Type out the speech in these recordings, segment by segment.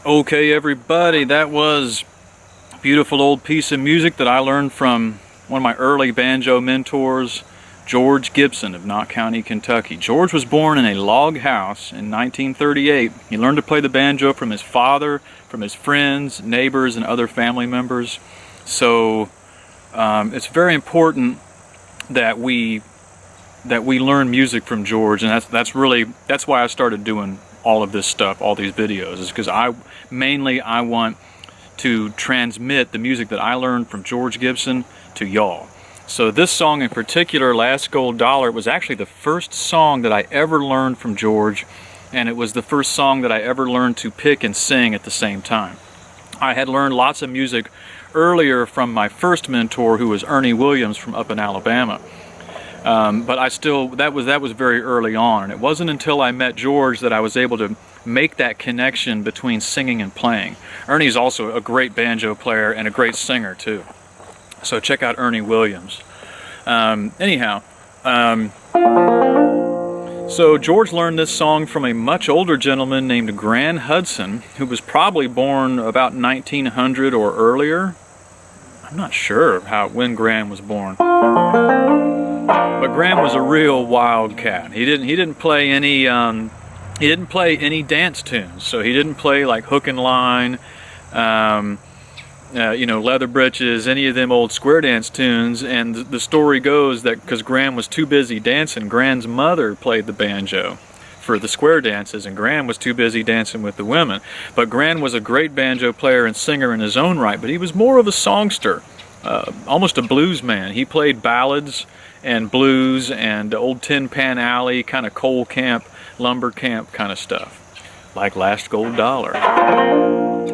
Okay everybody, that was a beautiful old piece of music that I learned from one of my early banjo mentors, George Gibson of Knott County, Kentucky. George was born in a log house in 1938. He learned to play the banjo from his father, from his friends, neighbors, and other family members. So it's very important that we learn music from George, and that's why I started doing all of this stuff, all these videos, is because I want to transmit the music that I learned from George Gibson to y'all. So this song in particular, Last Gold Dollar, was actually the first song that I ever learned from George, and it was the first song that I ever learned to pick and sing at the same time. I had learned lots of music earlier from my first mentor, who was Ernie Williams from up in Alabama. But that was very early on, and it wasn't until I met George that I was able to make that connection between singing and playing. Ernie's also a great banjo player and a great singer too. So check out Ernie Williams. So George learned this song from a much older gentleman named Gran Hudson, who was probably born about 1900 or earlier. I'm not sure when Gran was born. But Gran was a real wildcat. He didn't play any dance tunes. So he didn't play like Hook and Line, Leather Britches, any of them old square dance tunes. And the story goes that because Gran was too busy dancing, Gran's mother played the banjo for the square dances, and Gran was too busy dancing with the women. But Gran was a great banjo player and singer in his own right, but he was more of a songster, almost a blues man. He played ballads and blues and old Tin Pan Alley, kind of coal camp, lumber camp kind of stuff, like Last Gold Dollar.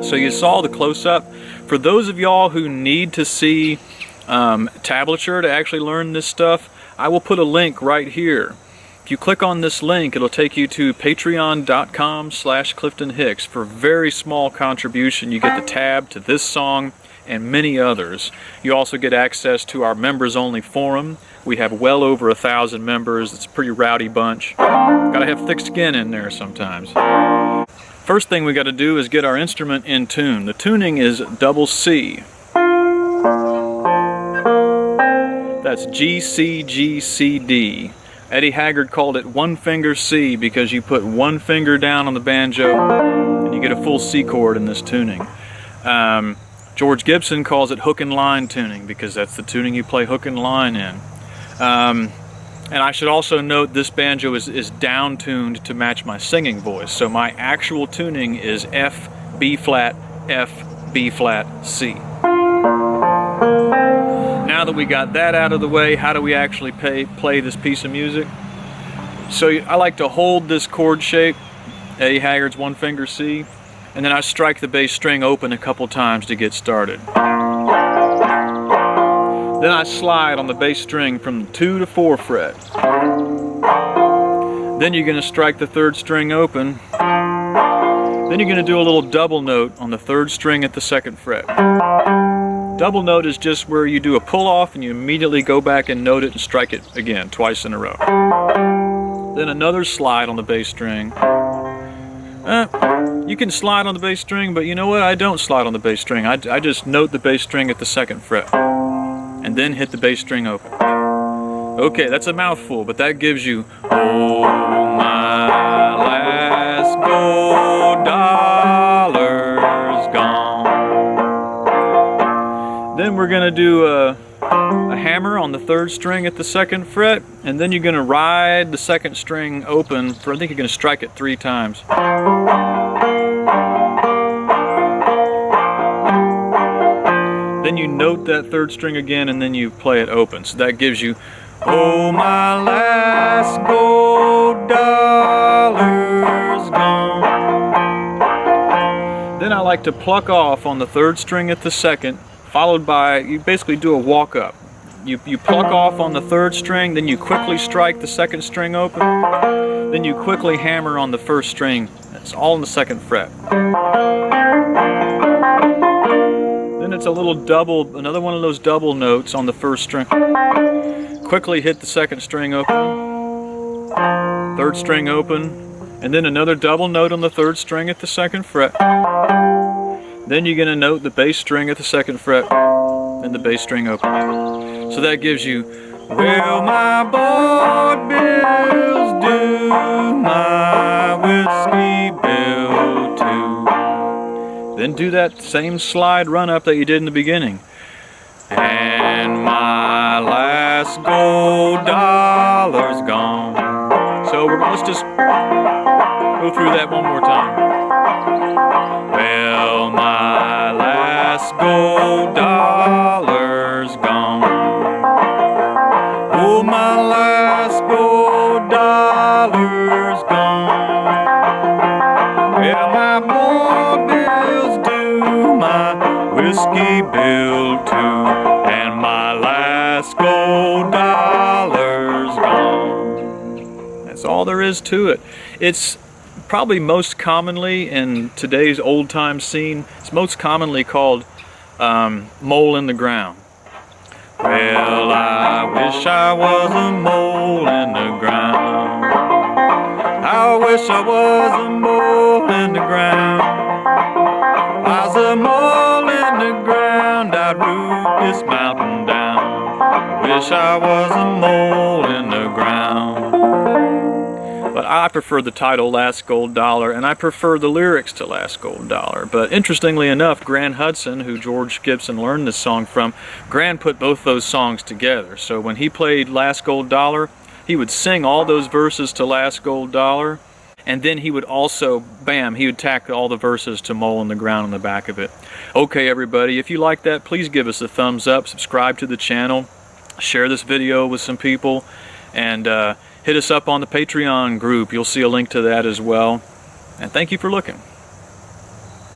So you saw the close-up. For those of y'all who need to see tablature to actually learn this stuff, I will put a link right here. If you click on this link, it'll take you to patreon.com/CliftonHicks. For a very small contribution, you get the tab to this song and many others. You also get access to our members-only forum. We have well over 1,000 members. It's a pretty rowdy bunch. Gotta have thick skin in there sometimes. First thing we gotta do is get our instrument in tune. The tuning is double C. That's gCGCD. Eddie Haggard called it one finger C because you put one finger down on the banjo and you get a full C chord in this tuning. George Gibson calls it hook and line tuning because that's the tuning you play hook and line in. And I should also note this banjo is down-tuned to match my singing voice. So my actual tuning is F, B flat, F, B flat, C. Now that we got that out of the way, how do we actually play this piece of music? So I like to hold this chord shape, Eddie Haggard's one finger C, and then I strike the bass string open a couple times to get started. Then I slide on the bass string from the 2 to 4 fret. Then you're going to strike the 3rd string open, Then you're going to do a little double note on the 3rd string at the 2nd fret. Double note is just where you do a pull off and you immediately go back and note it and strike it again, twice in a row. Then another slide on the bass string. You can slide on the bass string, but you know what? I don't slide on the bass string. I just note the bass string at the 2nd fret and then hit the bass string open. Okay, that's a mouthful, but that gives you, oh my last gold dollar's gone. Then we're going to do a hammer on the 3rd string at the 2nd fret, and then you're going to ride the 2nd string open for, I think you're going to strike it 3 times. Then you note that 3rd string again, and then you play it open. So that gives you, oh my last gold dollar's gone. Then I like to pluck off on the 3rd string at the 2nd, followed by, you basically do a walk up. You pluck off on the 3rd string, then you quickly strike the 2nd string open, then you quickly hammer on the 1st string. It's all in the 2nd fret. Then it's a little double, another one of those double notes on the 1st string. Quickly hit the 2nd string open, 3rd string open, and then another double note on the 3rd string at the 2nd fret. Then you're going to note the bass string at the 2nd fret and the bass string open. So that gives you, well, my board bills due, my whiskey bill too. Then do that same slide run up that you did in the beginning. And my last gold dollar's gone. So let's just go through that one more time. Well, my last gold dollar's gone. Oh, my last gold dollar's gone. Well, my board bill's due, my whiskey bill too, and my last gold dollar's gone. That's all there is to it. It's probably most commonly in today's old-time scene, it's most commonly called mole in the ground. Well, I wish I was a mole in the ground. I wish I was a mole in the ground. I was a mole in the ground, I'd root this mountain down. I wish I was a mole in the ground. But I prefer the title Last Gold Dollar, and I prefer the lyrics to Last Gold Dollar. But interestingly enough, Gran Hudson, who George Gibson learned this song from, Gran put both those songs together. So when he played Last Gold Dollar, he would sing all those verses to Last Gold Dollar, and then he would also, bam, he would tack all the verses to Mole in the Ground on the back of it. Okay, everybody, if you like that, please give us a thumbs up, subscribe to the channel, share this video with some people, and hit us up on the Patreon group. You'll see a link to that as well. And thank you for looking.